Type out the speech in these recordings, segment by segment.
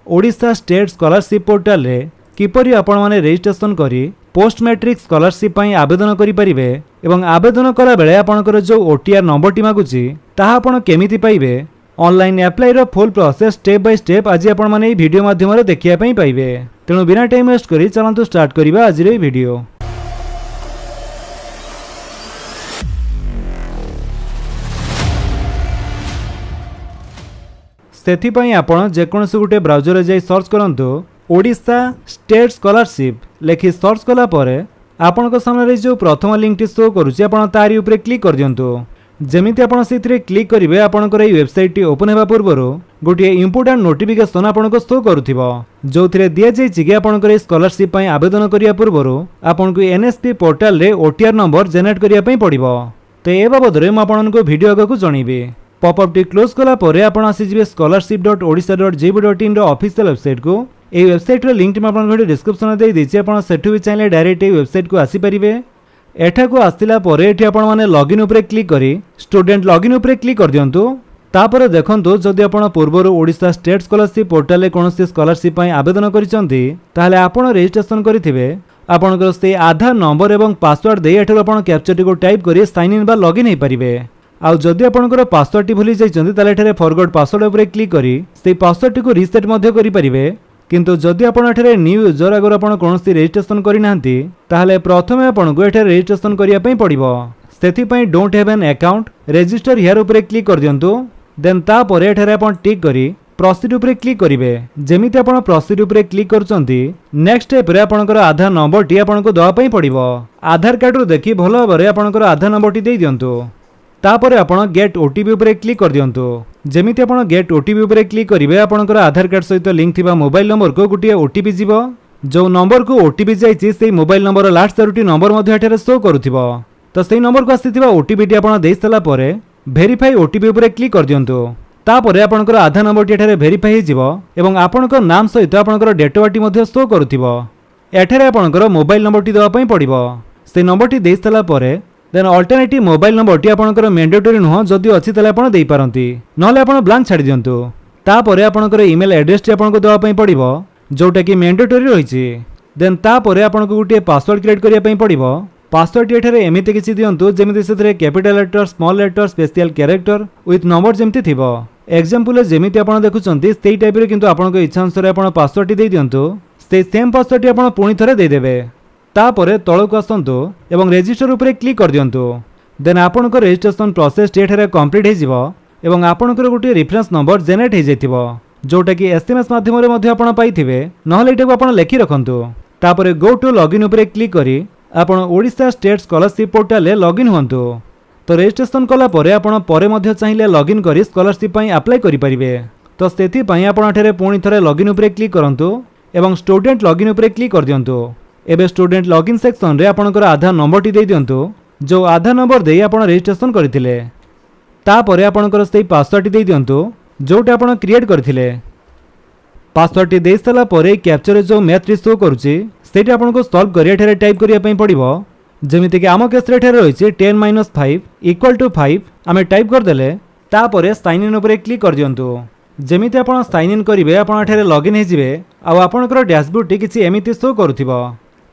Odisha state scholarship portal रे किपरि आपण माने रजिस्ट्रेशन करी पोस्ट मैट्रिक स्कॉलरशिप पई आवेदन करि परिबे एवं आवेदन करा बेले आपनकर जो ओटीआर नंबर टी मागुची ताहा आपण केमिति पाइबे ऑनलाइन अप्लाई रो full process step by step आज आपण माने वीडियो माध्यम रे देखिया पई पाइबे। तेणु बिना टाइम वेस्ट करी चलंतु स्टार्ट करिबा आज रे वीडियो। सेथिपाई आपण जेकोनसी गुटे ब्राउजर जाई सर्च करंतु ओडिशा स्टेट स्कॉलरशिप लेखि सर्च कला परे आपनको सामने जो प्रथम लिंक टी शो करूची आपण तारी ऊपर क्लिक कर दियंतु। जेमिति आपण सेथिरे क्लिक करिवे आपनकर ए वेबसाइट टी ओपन हेबा पूर्वरो गोटे इंपोर्टेंट नोटिफिकेशन आपनको शो करूथिबो जोथिरे दिया जाय कि आपनकर स्कॉलरशिप पई आवेदन करिया पूर्वरो आपनको एनएसपी पोर्टल रे ओटीआर नंबर जनरेट करिया पई पड़िबो। तो ए बाबद रे म आपनको वीडियो आगु जणीबे। पॉपअप टी क्लोज कला परे आपण आसीजिबे scholarship.odisha.gov.in रो ऑफिशियल वेबसाइट को। ए वेबसाइट रो लिंक म आपन डिस्क्रिप्शन दे दिछि आपण सेठु भी चाहिले डायरेक्ट ए वेबसाइट को आसी परिबे। एठा को आस्तिला परे एठी आपण माने लॉगिन ऊपर क्लिक करी स्टूडेंट लॉगिन ऊपर क्लिक कर दियंतु। तापर देखंतु जदि आपण पूर्वरो ओडिशा स्टेट स्कॉलरशिप पोर्टल रे कोनोसी स्कॉलरशिप पई आवेदन करिसंती ताले आपण रजिस्ट्रेशन करिथिबे आपनकर से आधार नंबर एवं पासवर्ड दे एठो आपण कैप्चर को टाइप करी साइन इन बा लॉगिन हे परिबे। आउ जदि आपनकर पासवर्ड टी भूली जाइछंती ताले एठारे फॉरगॉट पासवर्ड ऊपर क्लिक करी से पासवर्ड टी को रीसेट मध्ये करि परिबे। किंतु जदि आपण एठारे न्यू यूजर अगर आपण कोनोसी रजिस्ट्रेशन करि नाहंती ताले प्रथमे आपण को एठारे रजिस्ट्रेशन करिया पई पड़िबो। सेथि पई don't have an account register here ऊपर क्लिक कर दियंतु। देन ता परे एठारे आपण टिक करी प्रोसीड ऊपर क्लिक करिवे। जेमिति आपण प्रोसीड ऊपर क्लिक करचंती नेक्स्ट स्टेप रे आपनकर आधार नंबर टी आपण को दवा पई पड़िबो। आधार कार्ड रो देखि भलो भाबरे आपनकर आधार नंबर टी देई दियंतु। तापर आपण गेट ओटीपी ऊपर क्लिक कर दियंतु। जेमिति आपण गेट ओटीपी ऊपर क्लिक करिवे आपनकर आधार कार्ड सहित लिंक थिबा मोबाइल नंबर को गुटिया ओटीपी जीवो। जो नंबर को ओटीपी जाइछि सेही मोबाइल नंबर लास्ट 4टी नंबर मध्ये एठारे शो करूथिबो। तो सेही नंबर को आसीथिबा ओटीपी टी आपण देइ सला परे वेरीफाई ओटीपी ऊपर क्लिक कर दियंतु। तापर आपनकर आधार नंबर टी एठारे वेरीफाई हे जीवो एवं आपनकर नाम सहित आपनकर डेट ऑफ बर्थ मध्ये शो करूथिबो। एठारे आपनकर मोबाइल नंबर टी दवा पई पड़िबो। से नंबर टी देइ सला परे देन अल्टरनेटिव मोबाइल नंबर टी आपनकर मैंडेटरी नुह जदि अछि तले आपण देइ पारंती नहले आपण ब्लैंक छाडी दियंतु। तापर आपनकर ईमेल एड्रेस टी आपनको दवा पई पड़िबो जोटा कि मैंडेटरी रहिछि। देन तापर आपनको गुटे पासवर्ड क्रिएट करिया पई पड़िबो। पासवर्ड एठारे एमिति किछि दियंतु जेमिति सेथरे capital letter small letter special character with number जेमिति थिबो। एग्जांपल जेमिति आपण देखुचंती सेही टाइप रे किंतु आपनको इच्छा अनुसार आपण पासवर्ड टी देइ दियंतु। से सेम पासवर्ड टी आपण पुणी थरे देइ देबे। तापरे तळक आसंतु एवं रजिस्टर ऊपर क्लिक कर दियंतु। देन आपनकर रजिस्ट्रेशन प्रोसेस एठारे कंप्लीट हे जिवो एवं आपनकर गुटे रेफरेंस नंबर जनरेट हे जैतिबो जोटा कि एसएमएस माध्यम रे मध्ये आपण पाइथिबे नहले एटाको आपण लेखि रखंतु। तापरे गो टू लॉगिन ऊपर क्लिक करी आपण ओडिशा स्टेट स्कॉलरशिप पोर्टल ले लॉगिन होंतु। तो रजिस्ट्रेशन कला परे आपण परे मध्ये चाहिले लॉगिन करी स्कॉलरशिप पई अप्लाई करि परिबे। तो सेथि पई आपण एठारे पुणी थरे लॉगिन ऊपर क्लिक करंतु एवं स्टूडेंट लॉगिन ऊपर क्लिक कर दियंतु। एबे स्टूडेंट लॉगिन सेक्शन रे आपनकर आधार नंबर टी देइ दियंतु जो आधार नंबर देइ आपण रजिस्ट्रेशन करथिले। तापरे आपनकर सेही पासवर्ड टी देइ दियंतु जोटा आपण क्रिएट करथिले। पासवर्ड टी देइ सला परे कैप्चर जो मैथ टी शो करूची सेठी आपनको सॉल्व करिया ठेरे टाइप करिया पई पड़िबो। जेमिति कि आम केस रे ठेरे रहिछि 10 - 5 = 5 आमे टाइप कर देले। तापरे साइन इन ऊपर क्लिक कर दियंतु। जेमिति आपण साइन इन करिवे आपण ठेरे लॉगिन हे जिवे आ आपनकर डैशबोर्ड टी किछि एमिति शो करूथिबो।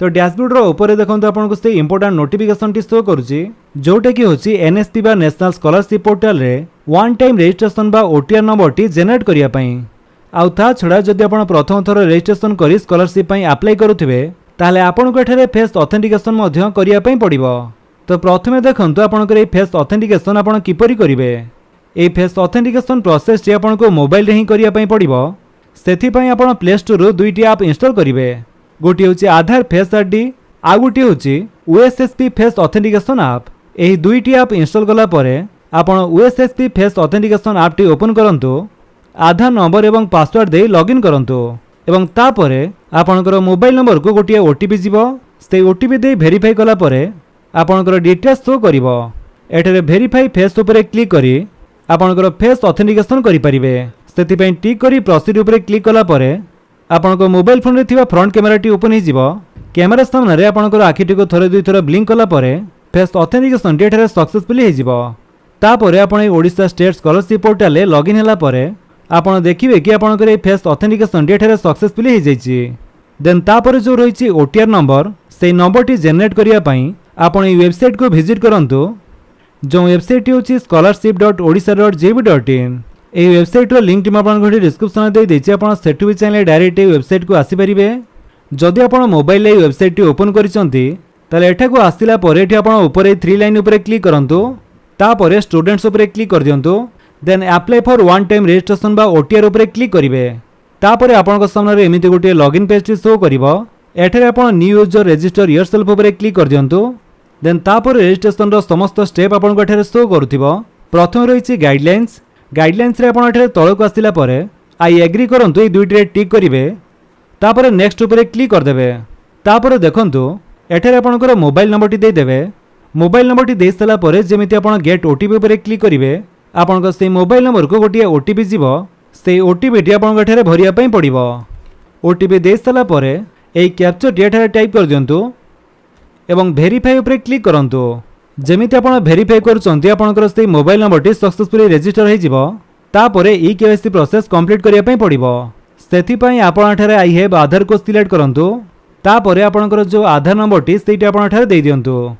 तो डैशबोर्ड रो ऊपर देखंतु आपनको से इंपोर्टेंट नोटिफिकेशन टी शो करूची जोटा कि होची एनएसपी बा नेशनल स्कॉलरशिप पोर्टल रे वन टाइम रजिस्ट्रेशन बा ओटीआर नंबर टी जनरेट करिया पई। आउ ता छडा जदि आपण प्रथम थर रजिस्ट्रेशन करी स्कॉलरशिप पई अप्लाई करूथिबे ताले आपनको एठारे फेस ऑथेंटिकेशन मध्य करिया पई पड़िबो। तो प्रथमे देखंतु आपनकर ए फेस ऑथेंटिकेशन आपण किपरि करिवे। ए फेस ऑथेंटिकेशन प्रोसेस टी आपनको मोबाइल रे ही करिया पई पड़िबो। सेथि पई आपण प्ले स्टोर रो दुईटी ऐप इंस्टॉल करिवे। गोटी होची आधार फेस आईडी आ गोटी होची यूएसएसपी फेस ऑथेंटिकेशन ऐप। एही दुईटी ऐप इंस्टॉल कला परे आपण यूएसएसपी फेस ऑथेंटिकेशन ऐप टी ओपन करंतु। आधार नंबर एवं पासवर्ड दे लॉगिन करंतु एवं तापरे आपनकर मोबाइल नंबर को गोटी ओटीपी जीवो। से ओटीपी दे वेरीफाई कला परे आपनकर डिटेल्स शो करिवो। एठारे वेरीफाई फेस ऊपर क्लिक करी आपनकर फेस ऑथेंटिकेशन करि परिबे। सेति पई टिक करी प्रोसीड ऊपर क्लिक कला परे आपनको मोबाइल फोन रे थिबा फ्रंट कैमरा टी ओपन हे जिवो। कैमरा सामने रे आपनकर आखि टी को थरे दुई थर ब्लिंक कला परे फेस ऑथेंटिकेशन टी एठारे सक्सेसफुली हे जिवो। तापरे आपण ओडिशा स्टेट स्कॉलरशिप पोर्टल ले लॉगिन हला परे आपण देखिए कि आपनकर ए फेस ऑथेंटिकेशन एठारे सक्सेसफुली हो जाइए। देन तापर जो रही ओटीआर नंबर से नंबर टी जनरेट करिया पई आपण ए वेबसाइट को विजिट करंतु। जो वेबसाइट होची scholarship.odisha.gov.in। ए वेबसाइट रो लिंक टी आपन घडी डिस्क्रिप्शन दे देछि, आपण सेटु भी चाहे डायरेक्ट ए वेबसाइट को आसी परिबे। जदि आपण मोबाइल ए वेबसाइट टी ओपन करिसंती ताले एठा को आसिला परे एठी आपण ऊपर ए 3 लाइन ऊपर क्लिक करंतु, तापर स्टूडेंट्स ऊपर क्लिक कर दियंतु। Then apply for one time registration बा ओटीआर ऊपर क्लिक करिवे। तापर आपन सामने एमिति गोटे लॉगिन पेज टी शो करिवो। एठारे आपण न्यू यूजर रजिस्टर योरसेल्फ ऊपर क्लिक कर दियंतु। देन तापर रजिस्ट्रेशन रो समस्त स्टेप आपन एठारे शो करूथिबो। प्रथम रहिछि गाइडलाइंस। गाइडलाइंस रे आपण एठारे तळक आसिला परे आई एग्री करंतु, ए दुइटी रे टिक करिवे। तापर नेक्स्ट ऊपर क्लिक कर देबे। तापर देखंतु एठारे आपनकर मोबाइल नंबर टी दे देबे। मोबाइल नंबर टी दे सला परे जेमिति आपण गेट ओटीपी ऊपर क्लिक करिवे, आपनकर से मोबाइल नंबर को गोटे ओटीपी जीवो। से ओटीपी टी आपण एठारे भरिया पई पड़िबो। ओटीपी दे सला परे ए कैप्चर टी एठारे टाइप कर दियंतु एवं वेरीफाई ऊपर क्लिक करंतु। जेमिति आपण वेरीफाई करूचंती आपनकर से mobile number T successfully register हो जिवो। तापरे ई केवाईसी प्रोसेस कंप्लीट करिया पई पड़िबो। सेथि पई आपण एठारे आई हैव आधार को सिलेक्ट करंतु। तापरे आपनकर जो आधार नंबर टी सेटी आपण एठारे दे दियंतु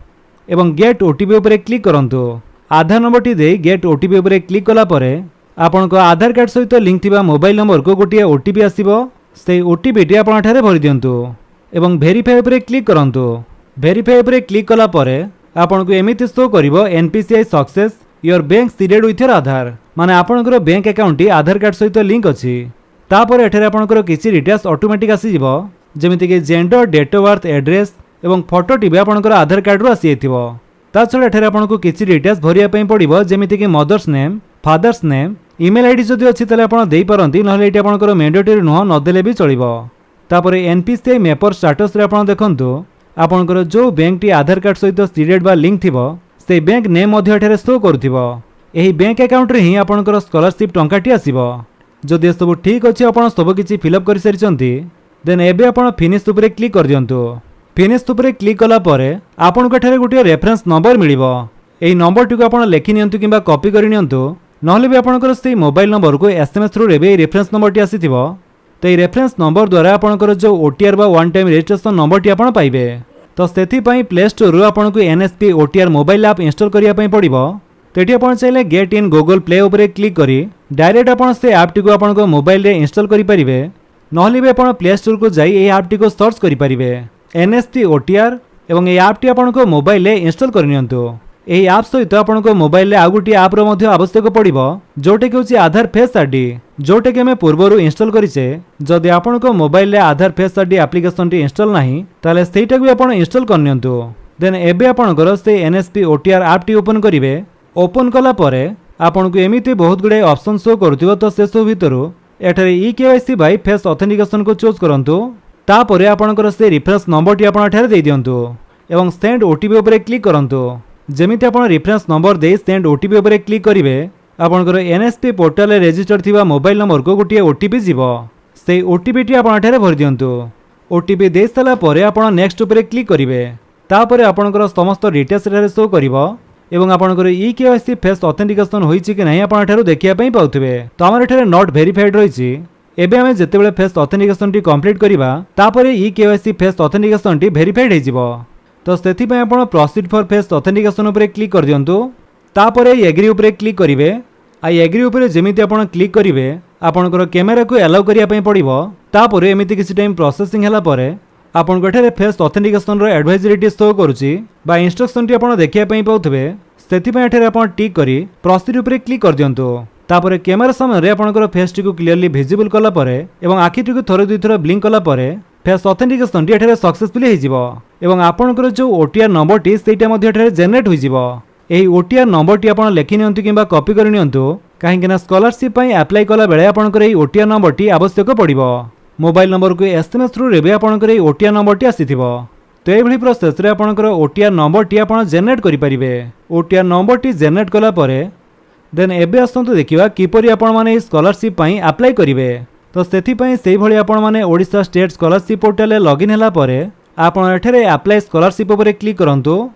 एवं गेट ओटीपी ऊपर क्लिक करंतु। आधार नंबर टी दे गेट ओटीपी ऊपर क्लिक कला परे आपनकर आधार कार्ड सहित लिंक थिबा मोबाइल नंबर को गोटे ओटीपी आसीबो। से ओटीपी टी आपण एठारे भरि दियंतु एवं वेरीफाई ऊपर क्लिक करंतु। वेरीफाई ऊपर क्लिक कला परे आपनको एमिति शो करिवो NPCI success your bank seeded with your Aadhaar, माने आपनकर बैंक अकाउंट टी आधार कार्ड सहित लिंक अछि। तापर एठारे आपनकर किछि डिटेल्स ऑटोमेटिक आसी जिवो, जेमिति कि gender, date of birth, address एवं फोटो टी भी आपनकर आधार कार्ड रो आसी एथिवो। ता छडा एठारे आपनको किछि डिटेल्स भरिया पई पड़िवो, जेमिति कि mother's name, father's name, email ID जदि अछि तले आपण देई परंती, नहले एटी आपनकर मैंडेटरी नुह न देले भी चलिवो। तापर एनपीसीआई मेपर स्टेटस रे आपण देखंतु आपनकर जो बैंक टी आधार कार्ड सहित सीडेड बा लिंक थिवो से बैंक नेम मध्ये एठारे शो करूथिवो। एही बैंक अकाउंट रे ही आपनकर स्कॉलरशिप टंकाटी आसीबो। जदि सब ठीक अछि आपण सब किछि फिलअप करि सारिचंती, देन एबे आपण फिनिश ऊपर क्लिक कर दियंतु। फिनिश ऊपर क्लिक कला परे आपनको एठारे गोटे रेफरेंस नंबर मिलिबो। एही नंबर टी को आपण लेखि नियंतु किबा कॉपी करि नियंतु, नहले भी आपनकर से मोबाइल नंबर को एसएमएस थ्रू रे बे रेफरेंस नंबर टी आसीथिबो। तो ये रेफरेंस नंबर द्वारा आपनकर जो ओटीआर बा वन टाइम रजिस्ट्रेशन नंबर टी आपण पाइबे। तो सेथि पई प्ले स्टोर रो आपनको NSP OTR mobile app install करिया पई पड़िबो। तेठी आपण चाहिले गेट इन गूगल प्ले ऊपर क्लिक करी डायरेक्ट आपण से ऐप टी को आपनको मोबाइल रे इंस्टॉल करि परिबे, नहले भी आपण प्ले स्टोर को जाई ए ऐप टी को सर्च करि परिबे एनएसपी ओटीआर एवं ए ऐप टी आपनको मोबाइल रे इंस्टॉल करि नियंतु। एही ऐप सहित आपनको मोबाइल रे आगुटी ऐप रो मध्ये आवश्यक पड़िबो, जोटे कि होची आधार फेस आईडी, जोटे कि हमें पूर्वरु इंस्टॉल करिसे। जदि आपनको मोबाइल रे आधार फेस आईडी एप्लीकेशन टी इंस्टॉल नाही ताले सेटा भी आपण इंस्टॉल कर नियंतु। देन एबे आपनकर से एनएसपी ओटीआर ऐप टी ओपन करिवे। ओपन कला परे आपनको एमिति बहुत गुडे ऑप्शन शो करथिबो। तो से सब भितरु एठारे e KYC by face authentication को चूज करंतु। तापरे आपनकर से रेफरेंस नंबर टी आपण एठारे दे दियंतु एवं सेंड ओटीपी ऊपर क्लिक करंतु। जेमिति आपण reference number they send OTP ऊपर क्लिक करिवे, आपनकर एनएसपी पोर्टल रे रजिस्टर थिबा मोबाइल नंबर को गोटे ओटीपी जीवो। से ओटीपी टी आपण एठारे भरि दियंतु। ओटीपी दे सला परे आपण नेक्स्ट ऊपर क्लिक करिवे। तापरे आपनकर समस्त डिटेल्स रे शो करिवो एवं आपनकर ई केवाईसी फेस ऑथेंटिकेशन होईछि कि नाही आपण एठारो देखिया पई पाउथिबे। तो हमर एठारे नॉट वेरीफाइड रहिछि। एबे हमें जेतेबेले फेस ऑथेंटिकेशन टी कंप्लीट करिवा तापरे ई केवाईसी फेस ऑथेंटिकेशन टी वेरीफाइड हे जिवो। तो सेथि पई आपण प्रोसीड फॉर फेस ऑथेंटिकेशन ऊपर क्लिक कर दियंतु। तापरे एग्री ऊपर क्लिक करिवे। आई एग्री ऊपर जेमिति आपण क्लिक करिवे आपनकर कैमरा को अलाउ करिया पई पड़िबो। तापरे एमिति किछि टाइम प्रोसेसिंग हला परे आपन एठारे फेस ऑथेंटिकेशन रो एडवाइजरी शो करूची बा इंस्ट्रक्शन टी आपण देखिया पई पाउथबे। सेथि पई एठारे आपण टिक करी प्रोसीड ऊपर क्लिक कर दियंतु। तापरे कैमरा सामने रे आपनकर फेस टी को क्लियरली विजिबल कला परे एवं आखि टी को थोरे दुई थोर ब्लिंक कला परे फेस ऑथेंटिकेशन टी एठारे सक्सेसफुली हे जिवो एवं आपनकर जो ओटीआर नंबर टी सेटा मध्ये एठारे जनरेट होई जिवो। एही ओटीआर नंबर टी आपण लेखि नियंतु किबा कॉपी करि नियंतु, काहेकि ना स्कॉलरशिप पई अप्लाई कला बेले आपनकर एही ओटीआर नंबर टी आवश्यक पड़िबो। मोबाइल नंबर को एसएमएस थ्रू रे बे आपनकर एही ओटीआर नंबर टी आसीथिबो। तो एही भली प्रोसेस रे आपनकर ओटीआर नंबर टी आपण जनरेट करि परिबे। ओटीआर नंबर टी जनरेट कला परे देन एबे आसंतु देखिबा किपरि आपण माने स्कॉलरशिप पई अप्लाई करिवे। तो सेथि पई सेही भली आपण माने ओडिशा स्टेट स्कॉलरशिप पोर्टल रे लॉगिन हला परे आपण एठारे अप्लाई स्कॉलरशिप ऊपर क्लिक करंतु।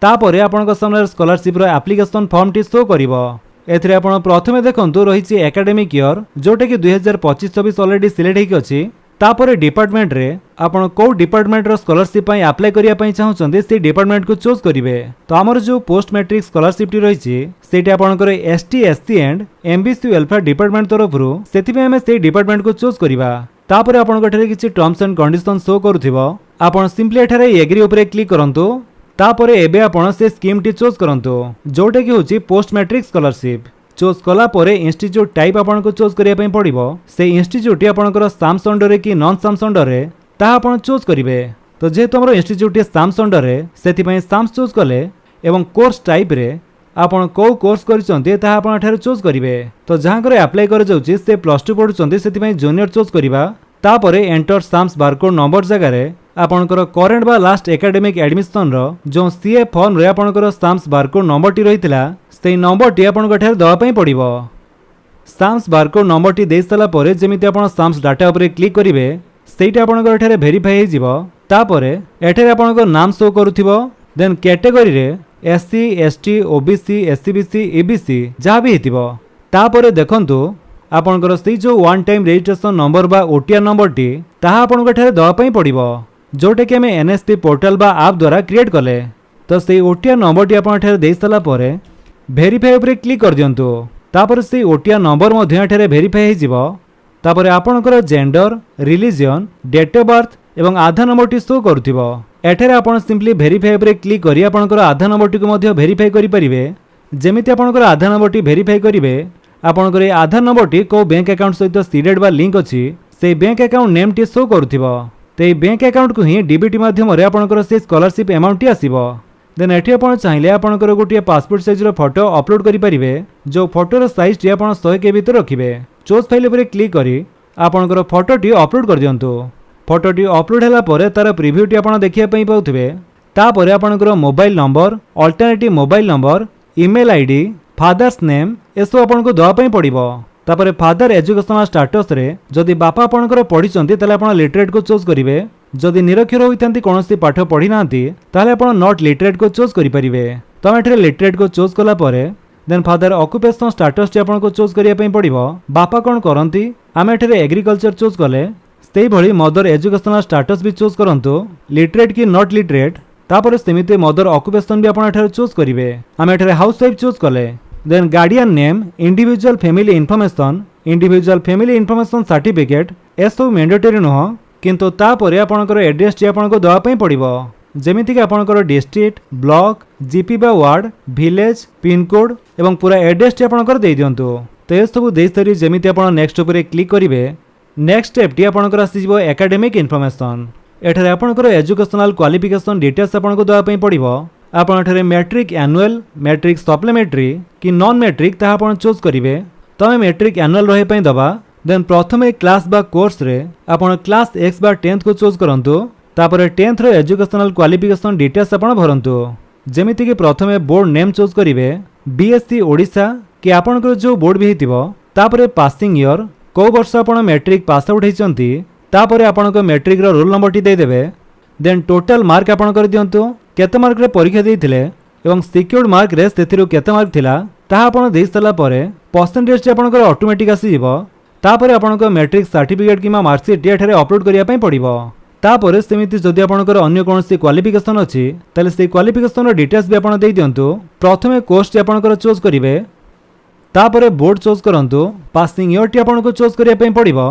तापरे आपनक सामने स्कॉलरशिप रो एप्लीकेशन फॉर्म टी शो करिवो। एथिरे आपण प्रथमे देखंतु रहिछि एकेडमिक ईयर जोटा कि 2025-26 ऑलरेडी सिलेक्ट हेकि अछि। तापर डिपार्टमेंट रे आपण को डिपार्टमेंट रो स्कॉलरशिप पई अप्लाई करिया पई चाहुचंदी से डिपार्टमेंट को चूज करिवे। तो हमर जो पोस्ट मैट्रिक स्कॉलरशिप टी रहिछि सेठी आपणकर ST SC and MBC welfare department तरफरु सेति हमें से डिपार्टमेंट को चूज करिवा। तापर आपण गठरे किछि टर्म्स एंड कंडीशन शो करूथिबो आपण सिंपली एठारे एग्री ऊपर क्लिक करंतु। तापर एबे आपण से स्कीम टी चूज करंतु जोटा कि होछि पोस्ट मैट्रिक स्कॉलरशिप। चूज कला परे इंस्टीट्यूट टाइप आपण को चूज करिया पई पड़िबो। से इंस्टीट्यूट आपणकर साम्स अंडर रे कि नॉन साम्स अंडर रे ता आपण चूज करिवे। तो जेहेतु हमर इंस्टीट्यूट साम्स अंडर रे सेति पई साम्स चूज कले एवं कोर्स टाइप रे आपण को कोर्स करिसंती ता आपण एठारे चूज करिवे। तो जहां करे अप्लाई कर जाउची से +2 पढुचंती सेति पई जूनियर चूज करिवा। तापरे एंटर साम्स बारकोड नंबर जगह रे आपणकर करेंट बा लास्ट एकेडमिक एडमिशन रो जो सीए फॉर्म रे आपणकर साम्स बारकोड नंबर टी रहितला से नंबर टी आपण गठेर दवा पई पड़िबो। साम्स बारकोड नंबर टी देई सला परे जेमिति आपण साम्स डाटा ऊपर क्लिक करिवे सेटा आपण गठेर वेरीफाई हे जिवो। तापरे एठेर आपणकर नाम शो करूथिबो। देन कैटेगरी रे SC ST OBC SCBC EBC जहा भी हेतिबो। तापरे देखंतु आपणकर से जो वन टाइम रजिस्ट्रेशन नंबर बा ओटीआर नंबर टी ताहा आपण गठेर दवा पई पड़िबो जोटा कि हमें एनएसपी पोर्टल बा ऐप द्वारा क्रिएट कले। तो से ओटीआर नंबर टी आपण एठारे देई सला परे वेरीफाई ऊपर क्लिक कर दियंतु। तापर से ओटीआर नंबर मध्ये एठारे वेरीफाई हे जिवो। तापर आपणकर gender religion date of birth एवं आधार नंबर टी शो करूथिबो। एठारे आपण सिंपली वेरीफाई ऊपर क्लिक करी आपणकर आधार नंबर टी को मध्ये वेरीफाई करि परिबे। जेमिति आपणकर आधार नंबर टी वेरीफाई करिवे आपणकर ए आधार नंबर टी को बैंक अकाउंट सहित सीडेड बा लिंक अछि से बैंक अकाउंट नेम टी शो करूथिबो। तो ये बैंक अकाउंट को ही डीबीटी माध्यम रे आपणकर से स्कॉलरशिप अमाउंट टी आसीबो। देन एठी आपण चाहिले आपणकर गोटे पासपोर्ट साइज रो फोटो अपलोड करि परिबे। जो फोटो रो साइज टी आपण 100 के भीतर रखिबे। चूज फाइल ऊपर क्लिक करी आपणकर फोटो टी अपलोड कर दियंतु। फोटो टी अपलोड हैला परे तार प्रीव्यू टी आपण देखिया पई पाउथिबे। तापर आपणकर mobile number alternative mobile number email ID father's name एसो आपण को दवा पई पड़िबो। तापर फादर एजुकेशनल स्टेटस रे जदि बापा आपणकर पढिचंती ताले आपण लिटरेट को चूज करिवे। जदि निरक्षर होइतंती कोनोसी पाठ पढि नांती ताले आपण नॉट लिटरेट को चूज करि परिवे। तो एठरे लिटरेट को चूज कला परे देन फादर ऑक्युपेशनल स्टेटस टी आपण को चूज करिया पई पड़िबो। बापा कोन करंती आमे एठरे एग्रीकल्चर चूज कले सेही भली मदर एजुकेशनल स्टेटस भी चूज करंतु लिटरेट की नॉट लिटरेट। तापर सेमिते मदर ऑक्युपेशन भी आपण एठरे चूज करिवे। आमे एठरे हाउसवाइफ चूज कले। Then guardian name individual family information certificate एसो मैंडेटरी नुह किंतु तापरे आपणकर एड्रेस टी आपनको दवा पई पड़िबो। जेमिति कि आपणकर डिस्ट्रिक्ट ब्लॉक जीपी बा वार्ड विलेज पिन कोड एवं पूरा एड्रेस टी आपणकर देई दियंतु। तो ए सब देई सरी जेमिति आपण नेक्स्ट ऊपर क्लिक करिवे। नेक्स्ट स्टेप टी आपणकर आसी जिवो एकेडमिक इनफॉरमेशन। एठारे आपणकर एजुकेशनल क्वालिफिकेशन डिटेल्स आपनको दवा पई पड़िबो। आपण एठारे मैट्रिक एनुअल मैट्रिक सप्लीमेंटरी कि नॉन मैट्रिक ता आपण चूज करिवे। तमे मैट्रिक एनुअल रहे पई दबा। देन प्रथमे क्लास बा कोर्स रे आपण क्लास एक्स बा 10th को चूज करंतु। तापर 10th रो एजुकेशनल क्वालिफिकेशन डिटेल्स आपण भरंतु। जेमिति कि प्रथमे बोर्ड नेम चूज करिवे बीएससी ओडिसा कि आपणकर जो बोर्ड भी हेतिबो। तापर पासिंग ईयर को वर्ष आपण मैट्रिक पास आउट हेचंती। तापर आपणकर मैट्रिक रो रोल नंबर टी दे देबे। देन टोटल मार्क आपणकर दियंतु केते मार्क रे परीक्षा देइथिले एवं सिक्योर्ड मार्क रे सेथिरु केते मार्क थिला ताहा आपण देइ सला परे परसेंटेज टी आपणकर ऑटोमेटिक आसी जिवो। तापर आपणकर मैट्रिक सर्टिफिकेट किमा मार्कशीट टी एठारे अपलोड करिया पई पड़िबो। तापर सेमिति जदि आपणकर अन्य कोनोसी क्वालिफिकेशन अछि ताले से क्वालिफिकेशन रो डिटेल्स भी आपण देइ दियंतु। प्रथमे कोर्स टी आपणकर चूज करिवे। तापर बोर्ड चूज करंतु। पासिंग ईयर टी आपणको चूज करिया पई पड़िबो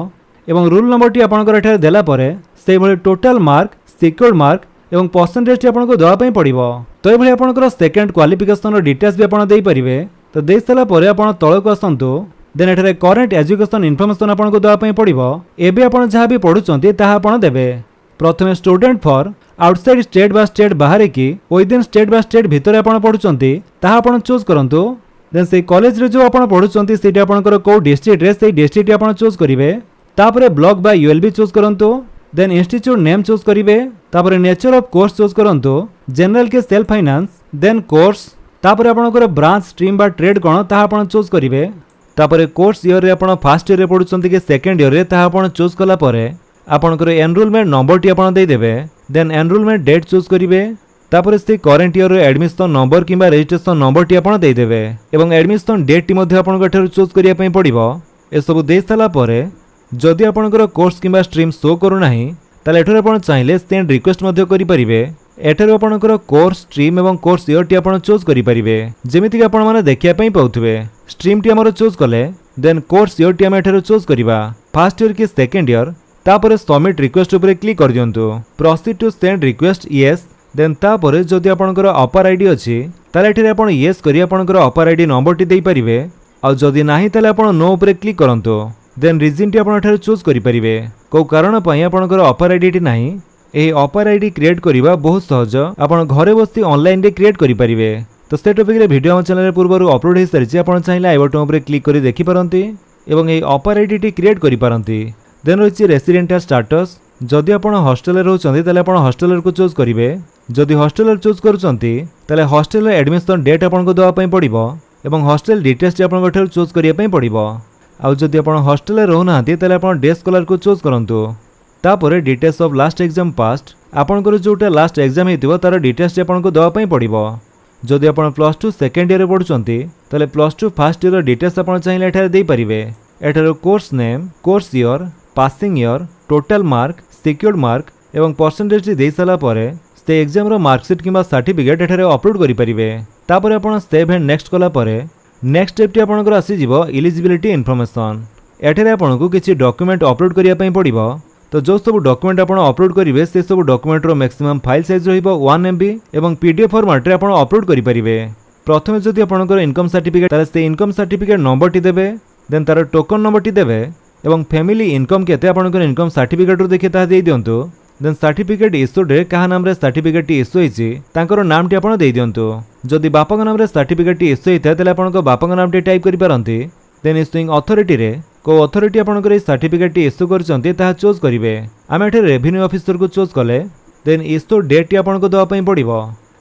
एवं रोल नंबर टी आपणकर एठारे देला परे सेहि भली टोटल मार्क सिक्योर्ड मार्क एवं परसेंटेज टी आपनको दवा पई पड़िबो। तो ए भली आपणकर सेकंड क्वालिफिकेशन रो डिटेल्स भी आपण देइ परिवे। तो देइ सला परे आपण तळको आसंतु। देन एठारे करंट एजुकेशन इनफॉरमेशन आपनको दवा पई पड़िबो। एबे आपण जहा भी पढुचंती ताहा आपण देबे। प्रथमे स्टूडेंट फॉर आउटसाइड स्टेट बा स्टेट बाहर की विदिन स्टेट बा स्टेट भितर आपण पढुचंती ताहा आपण चूज करंतु। देन से कॉलेज रे जो आपण पढुचंती सेठी आपणकर को डिस्ट्रिक्ट रे सेही डिस्ट्रिक्ट आपण चूज करिवे। तापरे ब्लॉक बा यूएलबी चूज करंतु। देन इंस्टीट्यूट नेम चूज करिवे। तापरे नेचर ऑफ कोर्स चूज करंतु। जनरल के सेल्फ फाइनेंस देन कोर्स। तापरे आपणकर ब्रांच स्ट्रीम बा ट्रेड कोन ताहा आपण चूज करिवे। तापरे कोर्स ईयर रे आपण फर्स्ट ईयर रे पढुचंती कि सेकंड ईयर रे ताहा आपण चूज कला परे आपणकर एनरोलमेंट नंबर टी आपण देइ देबे। देन एनरोलमेंट डेट चूज करिवे। तापर से करेन्ट इयर एडमिशन नंबर किंबा रजिस्ट्रेशन नंबर टी आपण देदेवे एवं एडमिशन डेट टी मध्ये आपण एठार चूज करिया पई पड़िबो। ए सब दे साला परे जदि आपणकर कोर्स किंबा स्ट्रीम शो करू नाही ताले एठार आपण चाहिले सेंड रिक्वेस्ट मध्ये करि परिबे। एठार आपणकर कोर्स स्ट्रीम एवं कोर्स इयर टी आपण चूज करि परिबे जेमिति कि आपण माने देखिया पई पाउथबे। स्ट्रीम टी हमर चूज कले देन कोर्स इयर टी हम एठार चूज करिबा फर्स्ट इयर कि सेकंड इयर तापर सबमिट रिक्वेस्ट ऊपर क्लिक कर दियंतु proceed to send request yes then तापर जदि आपणकर अपर आईडी अछि ताले एठार आपण यस करि आपणकर अपर आईडी नंबर टी देई परिबे आ जदि नाही ताले आपण नो ऊपर क्लिक करंतु देन रीजन टी आपण एठार चूज करि परिबे को कारण पई आपणकर अपर आईडी टी नाही। ए अपर आईडी क्रिएट करिबा बहुत सहज आपण घरे बसी ऑनलाइन रे क्रिएट करि परिबे। तो से टॉपिक रे वीडियो हम चैनल रे पूर्वरु अपलोड हे सारिछि आपण चाहिले आई बटन ऊपर क्लिक करि देखि परंती एवं ए अपर आईडी टी क्रिएट करि परंती। देन रहिछि रेसिडेंटल स्टेटस जदि आपण हॉस्टल रे रहउछन्ती ताले आपण हॉस्टल को चूज करिवे जदि हॉस्टल चूज करूछन्ती ताले हॉस्टल एडमिशन डेट आपण को दवा पई पड़िबो एवं हॉस्टल डिटेल्स आपण को ठेर चूज करिया पई पड़िबो। आ जदि आपण हॉस्टल रहउ नाहंती ताले आपण डे स्कॉलर को चूज करंतु तापर details of last exam past आपण को जोटा लास्ट एग्जाम हेतिबो तार डिटेल्स आपण को दवा पई पड़िबो। जदि आपण +2 सेकंड ईयर रे पढुछन्ती ताले +2 फर्स्ट ईयर डिटेल्स आपण चाहिले एठार देई परिबे। एठार course name course year passing year total mark secured mark एवं परसेंटेज दे साला परे से एग्जाम रो मार्कशीट किंबा सर्टिफिकेट एठारे अपलोड करि परिबे। तापर आपण सेव एंड नेक्स्ट कला परे नेक्स्ट स्टेप टी आपनकर आसी जिवो एलिजिबिलिटी इन्फॉर्मेशन। एठारे आपनको किछि डॉक्यूमेंट अपलोड करिया पई पड़िबो। तो जो सब डॉक्यूमेंट आपण अपलोड करिवे से सब डॉक्यूमेंट रो मैक्सिमम फाइल साइज रहिबो 1 MB एवं पीडीएफ फॉर्मेट रे आपण अपलोड करि परिबे। प्रथमे जदि आपनकर इनकम सर्टिफिकेट ताले से इनकम सर्टिफिकेट नंबर टी देबे देन तार टोकन नंबर टी देबे एवं फैमिली इनकम केते आपनकर इनकम सर्टिफिकेट रो देखि ता देई दियंतु देन सर्टिफिकेट इश्यूड रे कहा नाम रे सर्टिफिकेट इश्यू होईची तांकर नाम टी आपण देई दियंतु। जदि बापा नाम रे सर्टिफिकेट इश्यू होईता ताले आपनको बापा नाम टी टाइप करि पारंती देन इश्यूइंग अथॉरिटी रे को अथॉरिटी आपनकर ए सर्टिफिकेट इश्यू करचंती ता चूज करिवे। आमे एठे रेवेन्यू ऑफिसर को चूज कले देन इश्यू डेट टी आपनको दवा पई पड़िबो।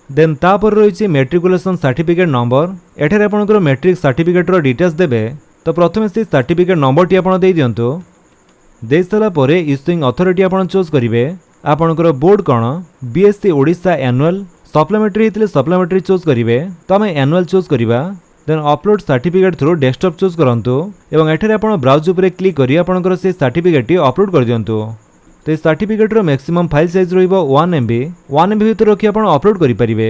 देन तापर रहिछि मैट्रिकुलेशन सर्टिफिकेट नंबर एठे आपनकर मैट्रिक सर्टिफिकेट रो डिटेल्स देबे। तो प्रथमे से सर्टिफिकेट नंबर टी आपण देई दियंतु दे साला परे इश्यूइंग अथॉरिटी आपण चूज करिवे। आपनकर बोर्ड कोन बीएससी ओडिशा एनुअल सप्लीमेंटरी हेतले सप्लीमेंटरी चूज करिवे तो आमे एनुअल चूज करिवा। Then upload certificate through desktop choose करंतु एवं एठारे आपण ब्राउज ऊपर क्लिक करी आपनकर से सर्टिफिकेट टी अपलोड कर दियंतु। तो A certificate row maximum file size रहिबो 1 MB भीतर रखि आपण अपलोड करि परिबे।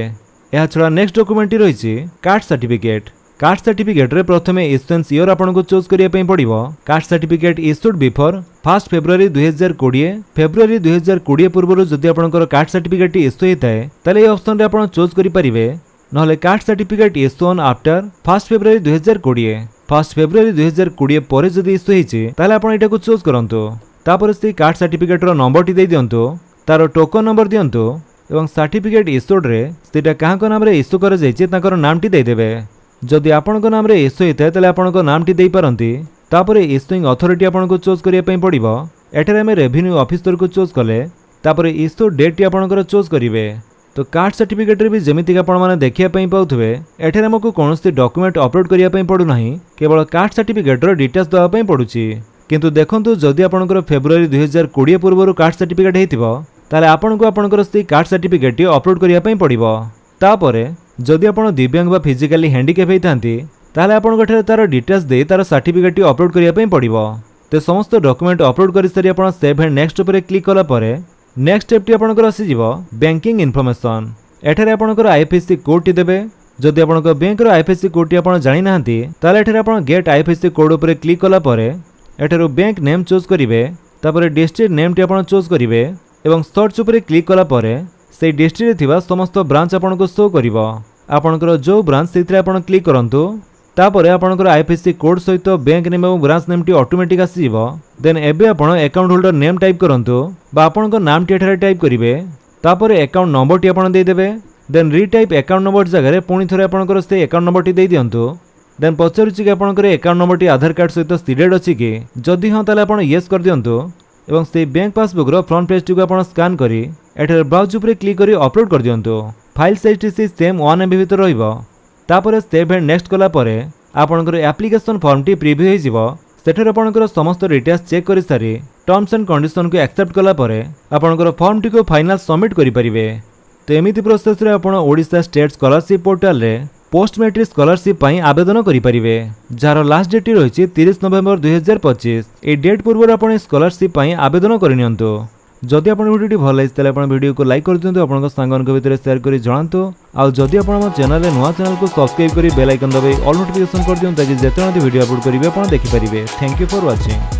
एहा छडा नेक्स्ट डॉक्यूमेंट टी रहिछि कास्ट सर्टिफिकेट। कास्ट सर्टिफिकेट रे प्रथमे इश्यूएंस ईयर आपण को चूज करिया पई पड़िबो। Caste certificate issued before 1 February 2020 February 2020 पूर्व जदि आपनकर कास्ट सर्टिफिकेट इश्यू हेताए ताले ए ऑप्शन रे आपण चूज करि परिबे। नहले caste certificate issue on after 1 February 2020 1 February 2020 परे जदि इश्यू हेछि ताले आपण एटा को चूज करंतु। तापर से कास्ट सर्टिफिकेट रो नंबर टी देई दियंतु तारो टोकन नंबर दियंतु एवं सर्टिफिकेट इश्यूड रे सेटा काहा को नाम रे इश्यू कर जायछि ताकर नाम टी देई देबे। जदि आपनको नाम रे इश्यू हेता ताले आपनको नाम टी देई पारंती तापर इश्यूइंग अथॉरिटी आपनको चूज करिया पई पड़िबो। एठारे हम रेवेन्यू ऑफिसर को चूज कले तापर इश्यू डेट टी आपनकर चूज करिवे। तो कास्ट सर्टिफिकेट रे भी जेमिति कि आपण माने देखिया पई पाउथबे एठारे हमकु कोनोसी डॉक्यूमेंट अपलोड करिया पई पडु नाही केवल कास्ट सर्टिफिकेट रो डिटेल्स दवा पई पडुची। किंतु देखंतु जदि आपनकर फेब्रुआरी 2020 पूर्वरु कास्ट सर्टिफिकेट हेतिबो ताले आपनको आपनकर से कास्ट सर्टिफिकेट टी अपलोड करिया पई पड़िबो। तापरे जदि आपण दिव्यांग बा फिजिकली हैंडिकैप हेतांती ताले आपण गठरे तार डिटेल्स दे तार सर्टिफिकेट टी अपलोड करिया पई पड़िबो। ते समस्त डॉक्यूमेंट अपलोड करि सरी आपण सेव एंड नेक्स्ट ऊपर क्लिक कला परे नेक्स्ट स्टेप टी आपनकर आसी जिवो बैंकिंग इन्फॉर्मेशन। एठारे आपनकर आईएफएससी कोड टी देबे। जदि आपनकर बैंक रो आईएफएससी कोड टी आपण जानि नाहंती ताले एठारे आपण गेट आईएफएससी कोड ऊपर क्लिक कला परे एठारो बैंक नेम चूज करिवे तापर डिस्ट्रिक्ट नेम टी आपण चूज करिवे एवं सर्च ऊपर क्लिक कला परे से डिस्ट्रिक्ट रे थिबा समस्त ब्रांच आपनको शो करिवो। आपनकर जो ब्रांच सेतिरे आपण क्लिक करंतु तापर आपनकर आईएफएससी कोड सहित बैंक नेम एवं ब्रांच नेम टी ऑटोमेटिक आसीबो। देन एबे आपण अकाउंट होल्डर नेम टाइप करंतु बा आपनकर नाम टी एठारे टाइप करिवे तापर अकाउंट नंबर टी आपण देई देबे। देन रीटाइप अकाउंट नंबर जगह रे पुणी थरे आपनकर से अकाउंट नंबर टी देई दियंतु। देन पचारुछि कि आपनकर account number T Aadhaar card सहित सीडेड अछि कि जदि हां ताले आपण यस कर दियंतु एवं से बैंक पासबुक रो फ्रंट पेज टी को आपण स्कैन करी एठारे ब्राउज ऊपर क्लिक करी अपलोड कर दियंतु। फाइल साइज टी सेम 1 MB भीतर रहिबो। तापर सेव एंड नेक्स्ट कला परे आपनकर एप्लिकेशन फॉर्म टी प्रीव्यू हो जिवो। सेठर आपनकर समस्त डिटेल्स चेक करि सारी टर्म्स एंड कंडीशन को एक्सेप्ट कला परे आपनकर फॉर्म टी को फाइनल सबमिट करि परिबे। तो एमिति प्रोसेस रे आपण ओडिशा स्टेट स्कॉलरशिप पोर्टल रे पोस्ट मैट्रिक स्कॉलरशिप पई आवेदन करि परिबे जार लास्ट डेट रहिछि 30 नवेम्बर 2025। ए डेट पूर्व आपण स्कॉलरशिप पई आवेदन करिनियंतो। जदि आपण वीडियो भल लागिस तले आपण वीडियो को लाइक कर दियंतु, आपन सांगन के भितर शेयर करि जणांतु। आ जदि आपण हम चैनल रे नुवा चैनल को सब्सक्राइब करि बेल आइकन दबाई ऑल नोटिफिकेशन कर दियंतु ताकि जेतना वीडियो अपलोड करिवे आपण देखि परिबे। Thank you for watching.